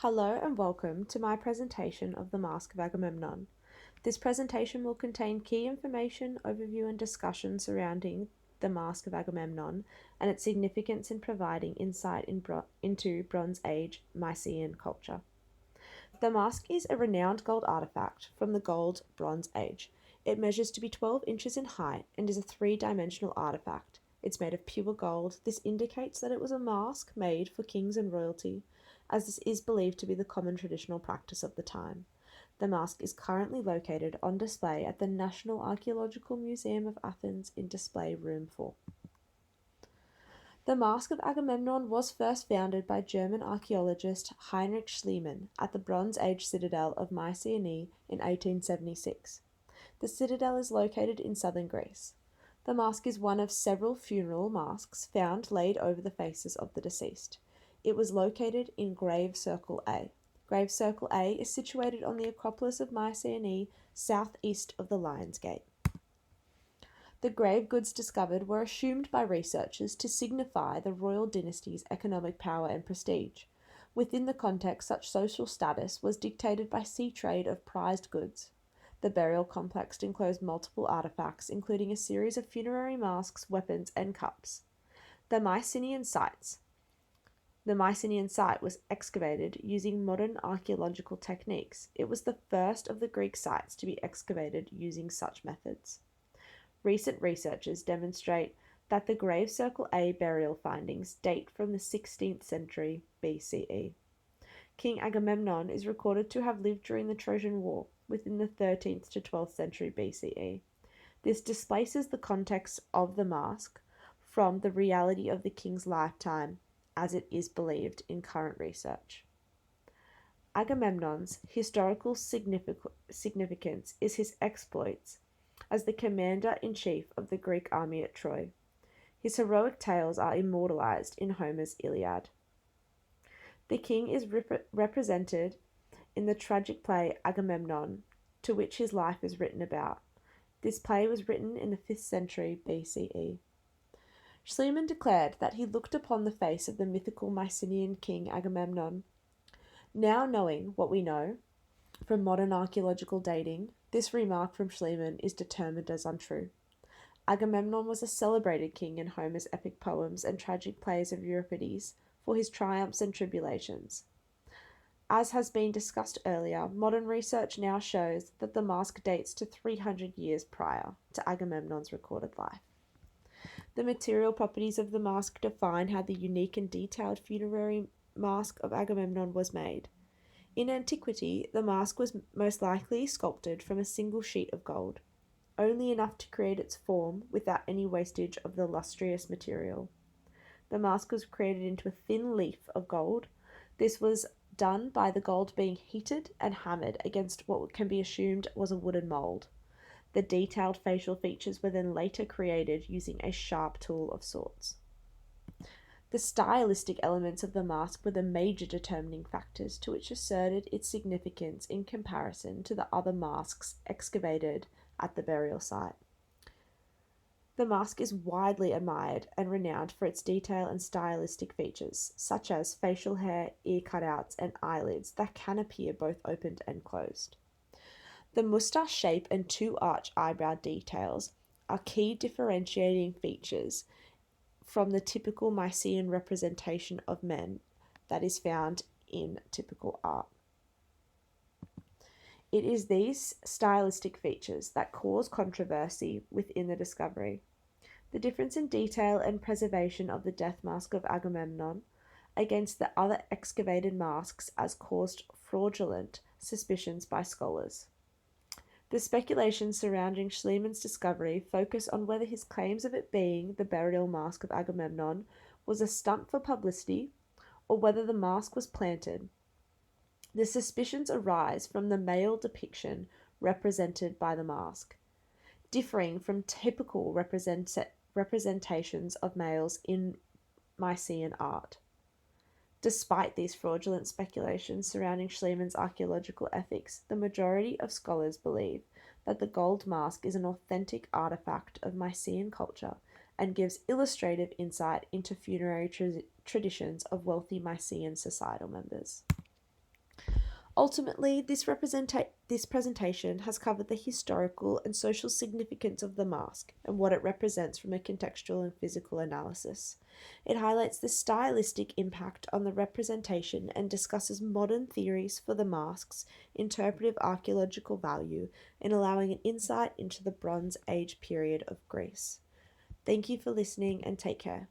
Hello and welcome to my presentation of the Mask of Agamemnon. This presentation will contain key information, overview and discussion surrounding the Mask of Agamemnon and its significance in providing insight into Bronze Age Mycenaean culture. The mask is a renowned gold artifact from the Gold Bronze Age. It measures to be 12 inches in height and is a three-dimensional artifact. It's made of pure gold. This indicates that it was a mask made for kings and royalty, as this is believed to be the common traditional practice of the time. The mask is currently located on display at the National Archaeological Museum of Athens in Display Room 4. The Mask of Agamemnon was first founded by German archaeologist Heinrich Schliemann at the Bronze Age citadel of Mycenae in 1876. The citadel is located in southern Greece. The mask is one of several funeral masks found laid over the faces of the deceased. It was located in Grave Circle A. Grave Circle A is situated on the Acropolis of Mycenae, southeast of the Lion's Gate. The grave goods discovered were assumed by researchers to signify the royal dynasty's economic power and prestige. Within the context, such social status was dictated by sea trade of prized goods. The burial complex enclosed multiple artifacts, including a series of funerary masks, weapons, and cups. The Mycenaean site was excavated using modern archaeological techniques. It was the first of the Greek sites to be excavated using such methods. Recent researchers demonstrate that the Grave Circle A burial findings date from the 16th century BCE. King Agamemnon is recorded to have lived during the Trojan War within the 13th to 12th century BCE. This displaces the context of the mask from the reality of the king's lifetime, as it is believed in current research. Agamemnon's historical significance is his exploits as the commander-in-chief of the Greek army at Troy. His heroic tales are immortalized in Homer's Iliad. The king is represented in the tragic play Agamemnon, to which his life is written about. This play was written in the 5th century BCE. Schliemann declared that he looked upon the face of the mythical Mycenaean king Agamemnon. Now knowing what we know from modern archaeological dating, this remark from Schliemann is determined as untrue. Agamemnon was a celebrated king in Homer's epic poems and tragic plays of Euripides for his triumphs and tribulations. As has been discussed earlier, modern research now shows that the mask dates to 300 years prior to Agamemnon's recorded life. The material properties of the mask define how the unique and detailed funerary mask of Agamemnon was made. In antiquity, the mask was most likely sculpted from a single sheet of gold, only enough to create its form without any wastage of the lustrous material. The mask was created into a thin leaf of gold. This was done by the gold being heated and hammered against what can be assumed was a wooden mould. The detailed facial features were then later created using a sharp tool of sorts. The stylistic elements of the mask were the major determining factors to which asserted its significance in comparison to the other masks excavated at the burial site. The mask is widely admired and renowned for its detail and stylistic features, such as facial hair, ear cutouts, and eyelids that can appear both opened and closed. The moustache shape and two arch eyebrow details are key differentiating features from the typical Mycenaean representation of men that is found in typical art. It is these stylistic features that cause controversy within the discovery. The difference in detail and preservation of the death mask of Agamemnon against the other excavated masks has caused fraudulent suspicions by scholars. The speculations surrounding Schliemann's discovery focus on whether his claims of it being the burial mask of Agamemnon was a stunt for publicity or whether the mask was planted. The suspicions arise from the male depiction represented by the mask, differing from typical representations of males in Mycenaean art. Despite these fraudulent speculations surrounding Schliemann's archaeological ethics, the majority of scholars believe that the gold mask is an authentic artifact of Mycenaean culture and gives illustrative insight into funerary traditions of wealthy Mycenaean societal members. Ultimately, this presentation has covered the historical and social significance of the mask and what it represents from a contextual and physical analysis. It highlights the stylistic impact on the representation and discusses modern theories for the mask's interpretive archaeological value in allowing an insight into the Bronze Age period of Greece. Thank you for listening and take care.